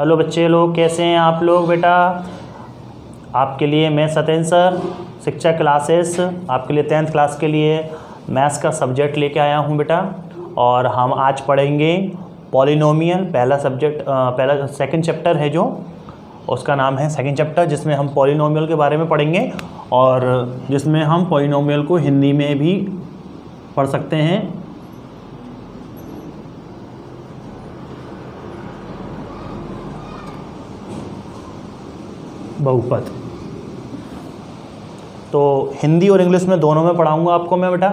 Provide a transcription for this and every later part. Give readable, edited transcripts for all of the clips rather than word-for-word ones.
Hello बच्चे लोग, कैसे हैं आप लोग? बेटा आपके लिए मैं सत्येंद्र सर शिक्षा क्लासेस आपके लिए 10th क्लास के लिए मैथ्स का सब्जेक्ट लेके आया हूं बेटा। और हम आज पढ़ेंगे पॉलिनोमियल। पहला सेकंड चैप्टर है जो उसका नाम है सेकंड चैप्टर, जिसमें हम पॉलिनोमियल के बारे में पढ़ेंगे और जिसमें हम पॉलिनोमियल को हिंदी में भी पढ़ सकते हैं। बहुपद तो हिंदी और इंग्लिश में दोनों में पढ़ाऊंगा आपको मैं बेटा।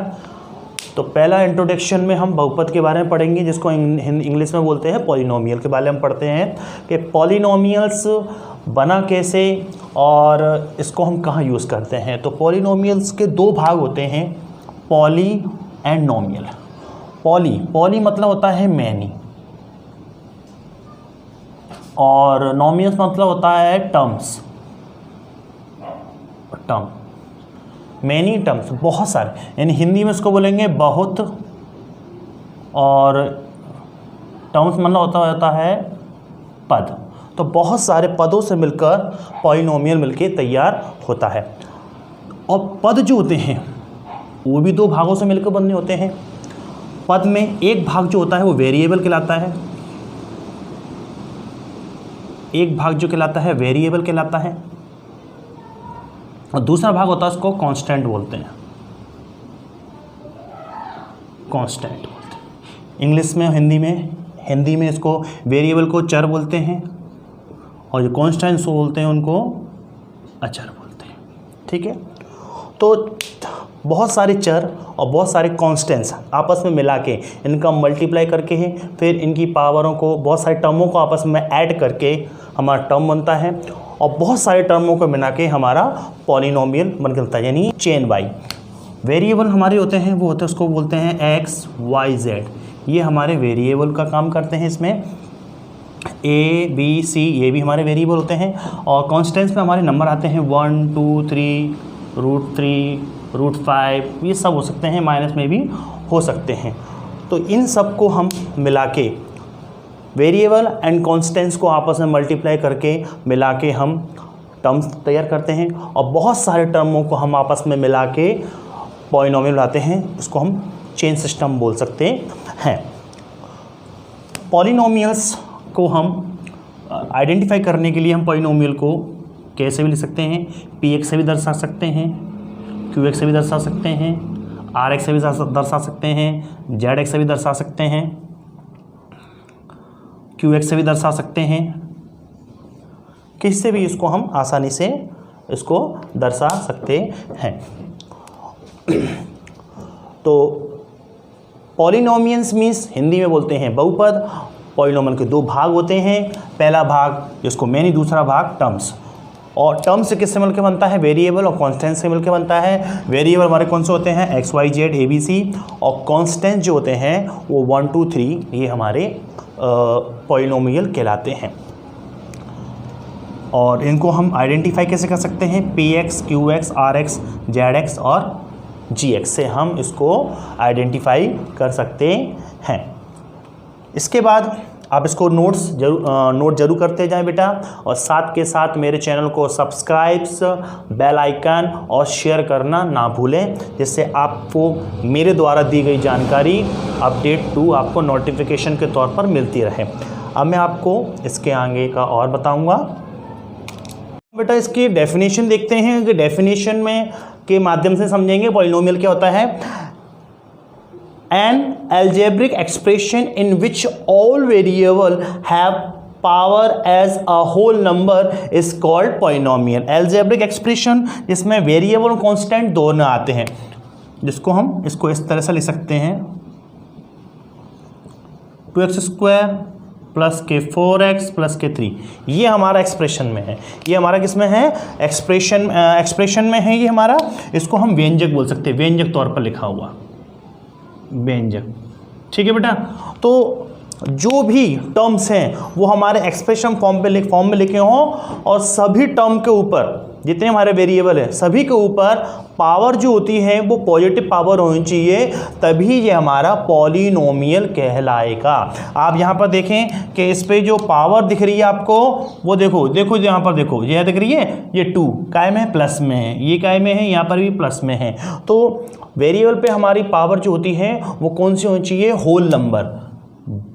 तो पहला इंट्रोडक्शन में हम बहुपद के बारे में पढ़ेंगे, जिसको इंग्लिश में बोलते हैं पॉलिनोमियल के बारे में पढ़ते हैं कि पॉलिनोमियल्स बना कैसे और इसको हम कहाँ यूज़ करते हैं। तो पॉलिनोमियल्स के दो भाग होते हैं, पॉली एंड नोमियल। पॉली मतलब होता है मैनी और नोमियल्स मतलब होता है टर्म्स। मैनी टर्म्स, बहुत सारे, यानी हिंदी में इसको बोलेंगे बहुत, और टर्म्स मतलब होता है पद। तो बहुत सारे पदों से मिलकर पॉलिनोमियल मिलके तैयार होता है। और पद जो होते हैं वो भी दो भागों से मिलकर बने होते हैं। पद में एक भाग जो होता है वो वेरिएबल कहलाता है, एक भाग जो कहलाता है वेरिएबल कहलाता है, और दूसरा भाग होता है उसको कांस्टेंट बोलते हैं। कांस्टेंट बोलते हैं इंग्लिश में। हिंदी में इसको वेरिएबल को चर बोलते हैं और जो कांस्टेंट्स बोलते हैं उनको अचर बोलते हैं। ठीक है, तो बहुत सारे चर और बहुत सारे कांस्टेंट्स आपस में मिला के इनका मल्टीप्लाई करके फिर इनकी पावरों को, बहुत सारे टर्मों को आपस में ऐड करके हमारा टर्म बनता है, और बहुत सारे टर्मों को मिला के हमारा पॉलिनोमियल बन के बनता है, यानी चेन वाई। वेरिएबल हमारे होते हैं, वो होते हैं उसको बोलते हैं एक्स वाई जेड। ये हमारे वेरिएबल का काम करते हैं। इसमें ए बी सी ये भी हमारे वेरिएबल होते हैं। और कॉन्स्टेंट्स में हमारे नंबर आते हैं 1 2 3 √3 √5, ये सब हो सकते हैं, माइनस में भी हो सकते हैं। तो इन सब को हम मिला के वेरिएबल एंड कॉन्स्टेंट्स को आपस में मल्टीप्लाई करके मिला के हम टर्म्स तैयार करते हैं, और बहुत सारे टर्मों को हम आपस में मिला के पॉलिनोमियल लाते हैं। इसको हम चेन सिस्टम बोल सकते हैं। पॉलिनोमियल्स को हम आइडेंटिफाई करने के लिए हम पॉलिनोमियल को कैसे भी लिख सकते हैं, px से भी दर्शा सकते हैं, qx से भी दर्शा सकते हैं, rx से भी दर्शा सकते हैं, zx से भी दर्शा सकते हैं, qx से भी दर्शा सकते हैं। किससे भी इसको हम आसानी से इसको दर्शा सकते हैं। तो पॉलिनोमियल्स मीन्स हिंदी में बोलते हैं बहुपद। पॉलिनोमियल के दो भाग होते हैं, पहला भाग जिसको मैनी, दूसरा भाग टर्म्स। और टर्म्स किससे मिलकर बनता है? वेरिएबल और कांस्टेंट से मिलकर बनता है। वेरिएबल हमारे कौन से होते हैं? X Y Z A B C, और कांस्टेंट जो होते हैं वो 1 2 3, ये हमारे पॉलिनोमियल कहलाते हैं। और इनको हम आइडेंटिफाई कैसे कर सकते हैं? px qx rx zx और gx से हम इसको आइडेंटिफाई कर सकते हैं। इसके बाद आप इसको नोट जरूर करते जाएं बेटा, और साथ के साथ मेरे चैनल को सब्सक्राइब्स, बेल आइकन और शेयर करना ना भूलें, जिससे आपको मेरे द्वारा दी गई जानकारी अपडेट 2 आपको नोटिफिकेशन के तौर पर मिलती रहे। अब मैं आपको इसके आगे का और बताऊंगा बेटा। इसकी डेफिनेशन देखते हैं कि डेफिनेशन में के माध्यम से समझेंगे पॉलिनोमियल क्या होता है। An algebraic expression in which all variables have power as a whole number is called polynomial। algebraic expression जिसमें वेरिएबल और कांस्टेंट दोनों आते हैं, जिसको हम इसको इस तरह से लिख सकते हैं 2x² प्लस के 4x प्लस के 3। ये हमारा एक्सप्रेशन में है, ये हमारा किसमें है? एक्सप्रेशन में है ये हमारा। इसको हम व्यंजक बोल सकते हैं, व्यंजक तौर पर लिखा हुआ व्यंजक। ठीक है बेटा, तो जो भी टर्म्स हैं वो हमारे एक्सप्रेशन फॉर्म में लिखे हों और सभी टर्म के ऊपर जितने हमारे वेरिएबल है सभी के ऊपर पावर जो होती है वो पॉजिटिव पावर होनी चाहिए, तभी ये हमारा पॉलिनोमियल कहलाएगा। आप यहाँ पर देखें कि इस पे जो पावर दिख रही है आपको, वो देखो यहाँ पर देखो, ये दिख रही है, ये 2 काय में है, प्लस में है, ये काय में है, यहाँ पर भी प्लस में है। तो वेरिएबल पे हमारी पावर जो होती है वो कौन सी होनी चाहिए? Whole number,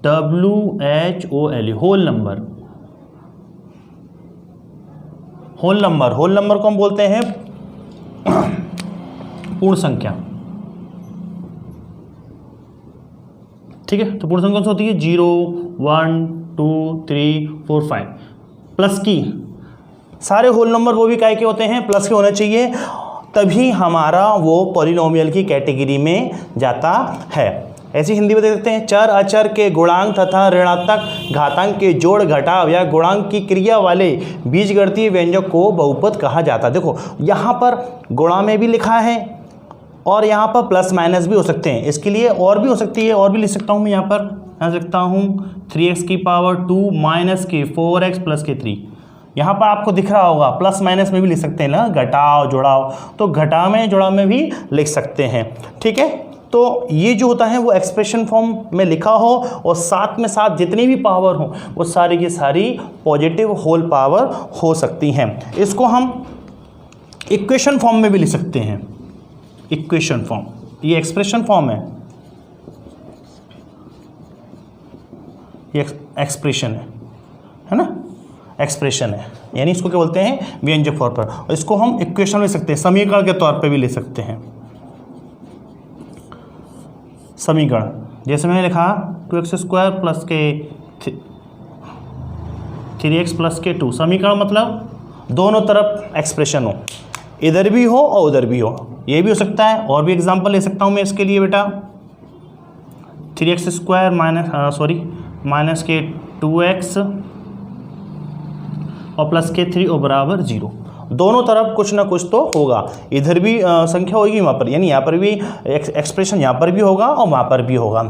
WHOLE, whole number. Whole number को हम बोलते हैं पूर्ण संख्या। ठीक है, तो पूर्ण संख्या कौन सी होती है? 0, 1, 2, 3, 4, 5। प्लस की सारे होल नंबर वो भी काय के होते हैं? प्लस के होने चाहिए, तभी हमारा वो पॉलिनोमियल की कैटेगरी में जाता है। ऐसी हिंदी में देख सकते हैं, चर अचर के गुणांक तथा ऋणात्मक घातांक के जोड़ घटाव या गुणांक की क्रिया वाले बीजगणितीय व्यंजक को बहुपद कहा जाता है। देखो यहाँ पर गुणा में भी लिखा है और यहाँ पर प्लस माइनस भी हो सकते हैं, इसके लिए और भी हो सकती है, और भी लिख सकता हूँ मैं यहाँ पर, लिख सकता हूँ 3x की पावर 2 माइनस के 4x प्लस के 3। यहाँ पर आपको दिख रहा होगा प्लस माइनस में भी लिख सकते हैं ना, घटाव जोड़ाव, तो घटाव में जोड़ाव में भी लिख सकते हैं। ठीक है, तो ये जो होता है वो एक्सप्रेशन फॉर्म में लिखा हो और साथ में साथ जितनी भी पावर हो वो सारी की सारी पॉजिटिव होल पावर हो सकती हैं। इसको हम इक्वेशन फॉर्म में भी लिख सकते हैं। इक्वेशन फॉर्म, ये एक्सप्रेशन फॉर्म ये एक्सप्रेशन है ना, एक्सप्रेशन है, यानी इसको क्या बोलते हैं? व्यंजक फॉर्म पर। और इसको हम इक्वेशन ले सकते हैं, समीकरण के तौर पे भी ले सकते हैं। समीकरण जैसे मैंने लिखा 2x² प्लस के 3x प्लस के 2। समीकरण मतलब दोनों तरफ एक्सप्रेशन हो, इधर भी हो और उधर भी हो, ये भी हो सकता है। और भी एग्जांपल ले सकता हूँ मैं इसके लिए बेटा, 3x² माइनस के 2x और प्लस के 3 और बराबर 0। दोनों तरफ कुछ ना कुछ तो होगा, इधर भी संख्या होगी वहाँ पर, यानी यहाँ पर भी एक्सप्रेशन यहाँ पर भी होगा और वहाँ पर भी होगा।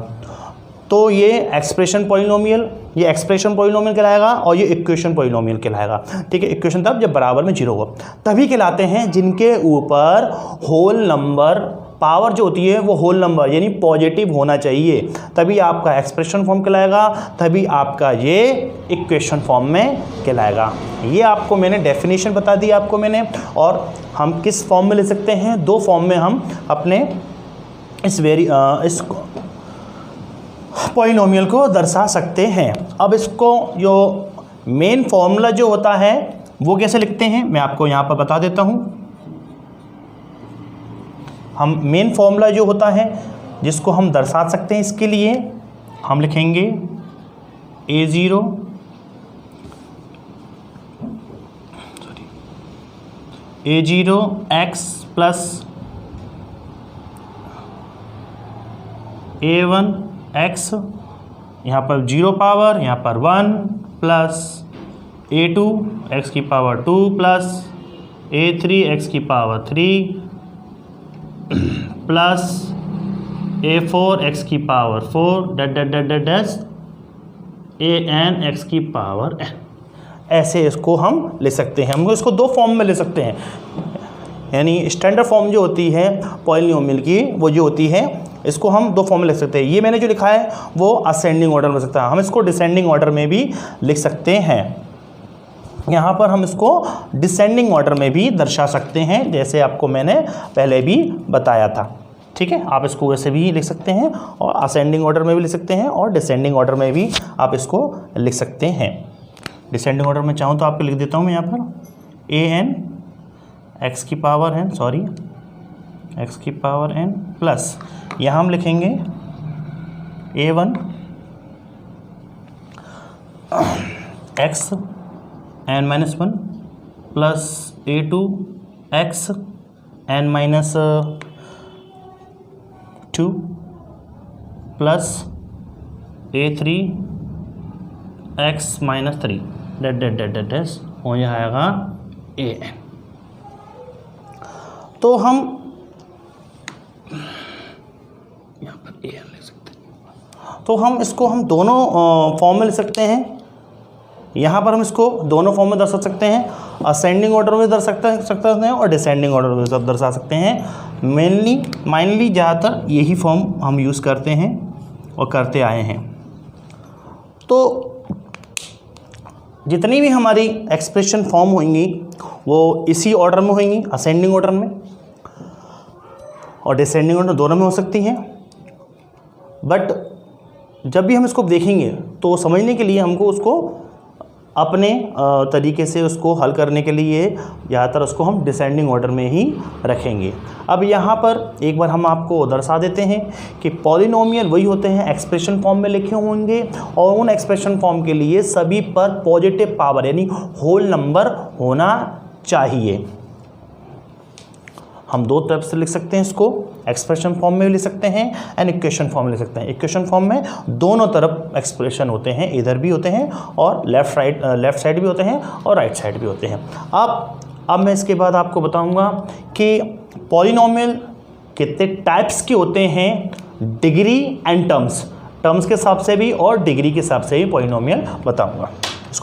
तो ये एक्सप्रेशन पॉलिनोमियल कहलाएगा और ये इक्वेशन पॉलिनोमियल कहलाएगा। ठीक है, इक्वेशन तब जब बराबर में 0 हो, तभी कहलाते हैं जिनके ऊपर होल नंबर पावर जो होती है वो होल नंबर यानी पॉजिटिव होना चाहिए, तभी आपका एक्सप्रेशन फॉर्म कहलाएगा, तभी आपका ये इक्वेशन फॉर्म में कहलाएगा। ये आपको मैंने डेफिनेशन बता दी आपको मैंने। और हम किस फॉर्म में ले सकते हैं? 2 फॉर्म में हम अपने इस पॉलिनोमियल को दर्शा सकते हैं। अब इसको जो मेन फॉर्मूला जो होता है वो कैसे लिखते हैं मैं आपको यहाँ पर बता देता हूँ। हम मेन फॉर्मूला जो होता है जिसको हम दर्शा सकते हैं, इसके लिए हम लिखेंगे A0 x plus A1 x, यहाँ पर 0 पावर, यहाँ पर 1 प्लस A2 x की पावर 2 प्लस A3 x की पावर 3 प्लस A4 x की पावर 4 डैश AN x की पावर n। ऐसे इसको हम ले सकते हैं। हम इसको 2 फॉर्म में ले सकते हैं, यानी स्टैंडर्ड फॉर्म जो होती है पॉलिनोमियल की वो जो होती है इसको हम 2 फॉर्म में लिख सकते हैं। ये मैंने जो लिखा है वो असेंडिंग ऑर्डर में लिख सकता है, हम इसको डिसेंडिंग ऑर्डर में भी लिख सकते हैं। यहाँ पर हम इसको डिसेंडिंग ऑर्डर में भी दर्शा सकते हैं, जैसे आपको मैंने पहले भी बताया था। ठीक है, आप इसको वैसे भी लिख सकते हैं और असेंडिंग ऑर्डर में भी लिख सकते हैं और डिसेंडिंग ऑर्डर में भी आप इसको लिख सकते हैं। डिसेंडिंग ऑर्डर में चाहूँ तो आपको लिख देता हूँ मैं यहाँ पर AN x की पावर n x की पावर n प्लस यहाँ हम लिखेंगे A1 x n minus 1 plus A2 x n minus 2 plus A3 x minus 3 dash हो जाएगा AN। तो हम यहाँ पर AN ले सकते हैं, तो हम इसको हम दोनों फॉर्म में ले सकते हैं। यहाँ पर हम इसको दोनों फॉर्म में दर्शा सकते हैं। असेंडिंग ऑर्डर में दर्शा सकते हैं और डिसेंडिंग ऑर्डर में सब दर्शा सकते हैं। मेनली ज़्यादातर यही फॉर्म हम यूज़ करते हैं और करते आए हैं। तो जितनी भी हमारी एक्सप्रेशन फॉर्म होंगी वो इसी ऑर्डर में होंगी, असेंडिंग ऑर्डर में और डिसेंडिंग ऑर्डर दोनों में हो सकती हैं। बट जब भी हम इसको देखेंगे तो समझने के लिए हमको उसको अपने तरीके से उसको हल करने के लिए ज़्यादातर उसको हम डिसेंडिंग ऑर्डर में ही रखेंगे। अब यहाँ पर एक बार हम आपको दर्शा देते हैं कि पॉलिनोमियल वही होते हैं एक्सप्रेशन फॉर्म में लिखे होंगे और उन एक्सप्रेशन फॉर्म के लिए सभी पर पॉजिटिव पावर यानी होल नंबर होना चाहिए। हम दो तरफ से लिख सकते हैं इसको, एक्सप्रेशन फॉर्म में भी लिख सकते हैं एंड इक्वेशन फॉर्म में लिख सकते हैं। इक्वेशन फॉर्म में दोनों तरफ एक्सप्रेशन होते हैं, इधर भी होते हैं और लेफ्ट साइड भी होते हैं और राइट साइड भी होते हैं। अब मैं इसके बाद आपको बताऊंगा कि पॉलिनोमियल कितने टाइप्स के होते हैं, डिग्री एंड टर्म्स के हिसाब से भी और डिग्री के हिसाब से भी पॉलिनोमियल बताऊंगा।